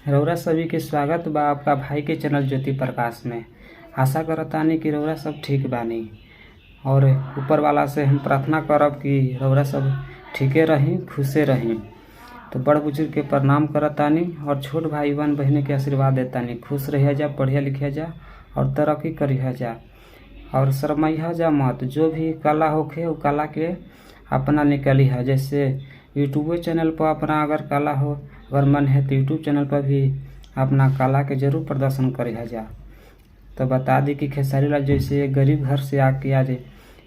रउरा सभी के स्वागत बा आपका भाई के चैनल ज्योति प्रकाश में। आशा करतानी कि रउरा सब ठीक बानी और ऊपर वाला से हम प्रार्थना करब कि रउरा सब ठीके रही, खुशे रही। तो बड़ बुजुर्ग के प्रणाम करतानी और छोट भाई बहन बहन के आशीर्वाद देतानी। खुश रहिया जा, पढ़िया लिखिया जा और तरक्की करिया जा और शरमैया जा मत। जो भी कला होखे वो कला के अपना निकली है। जैसे यूट्यूब चैनल पर अपना अगर कला हो, अगर मन है तो यूट्यूब चैनल पर भी अपना कला के जरूर प्रदर्शन करिया जा। तो बता दी कि खेसारी लाल जैसे गरीब घर से आके आज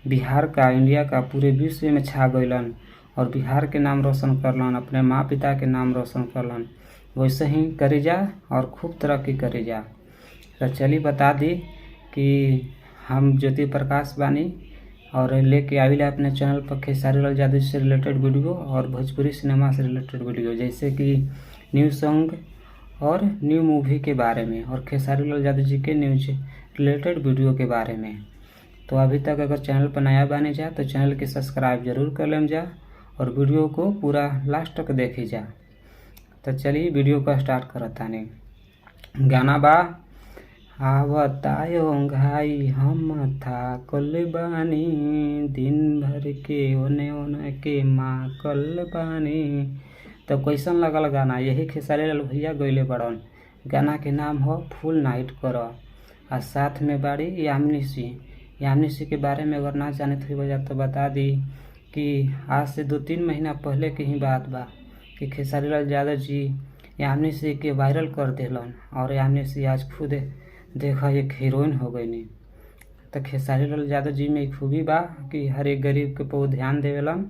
बिहार का, इंडिया का, पूरे विश्व में छा गइलन और बिहार के नाम रोशन करलन, अपने माँ पिता के नाम रोशन करलन। वैसे ही करी जा और खूब तरक्की करी जा। तो चलिए बता दी कि हम ज्योति प्रकाश बानी और लेके आविला अपने चैनल पर खेसारी लाल यादव से रिलेटेड वीडियो और भोजपुरी सिनेमा से रिलेटेड वीडियो, जैसे कि न्यू सॉन्ग और न्यू मूवी के बारे में और खेसारी लाल यादव जी के न्यूज रिलेटेड वीडियो के बारे में। तो अभी तक अगर चैनल पर नया बने जा तो चैनल के सब्सक्राइब जरूर कर लें जा और वीडियो को पूरा लास्ट तक देखी जा। तो चलिए वीडियो को स्टार्ट करतानी। गाना बा आवतायो घाई हम थाकल बानी, दिन भर के ओने ओने के माकल बानी। तो कैसन लगल गाना? यही खेसारी लाल भैया गइले बड़न। गाना के नाम हो फुल नाइट कर और साथ में बाड़ी यामिनी सिंह। यामिनी सिंह के बारे में अगर ना जाने थी वजह तो बता दी कि आज से 2-3 महीना पहले की ही बात बा कि खेसारी लाल यादव जी यामिनी सिंह के वायरल कर दिलन और यामिनी सिंह आज खुद देखा एक हीरोइन हो गई। नहीं तो खेसारी लाल यादव जी में एक खूबी बा कि हर एक गरीब के पर ध्यान देवेलन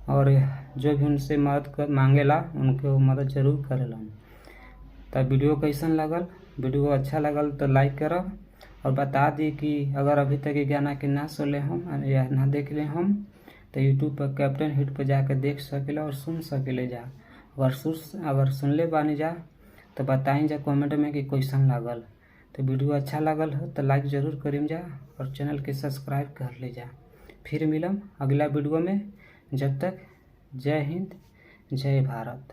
और जो भी उनसे मदद मांगेला उनको मदद जरूर करेलन। तो वीडियो कैसन लगल? वीडियो अच्छा लगल तो लाइक करब और बता दी कि अगर अभी तक ये गाना के ना सुन ले हम या ना देख ले हम तो यूट्यूब पर कैप्टन हिट पर जाकर देख सकेला और सुन सकेले जा। अगर सुन ले बानी जा तो बताई जा कमेंट में कि कैसन लागल। तो वीडियो अच्छा लगल हो तो लाइक ज़रूर करीम जा और चैनल के सब्सक्राइब कर ले जा। फिर मिलम अगला वीडियो में। जब तक जय हिंद, जय भारत।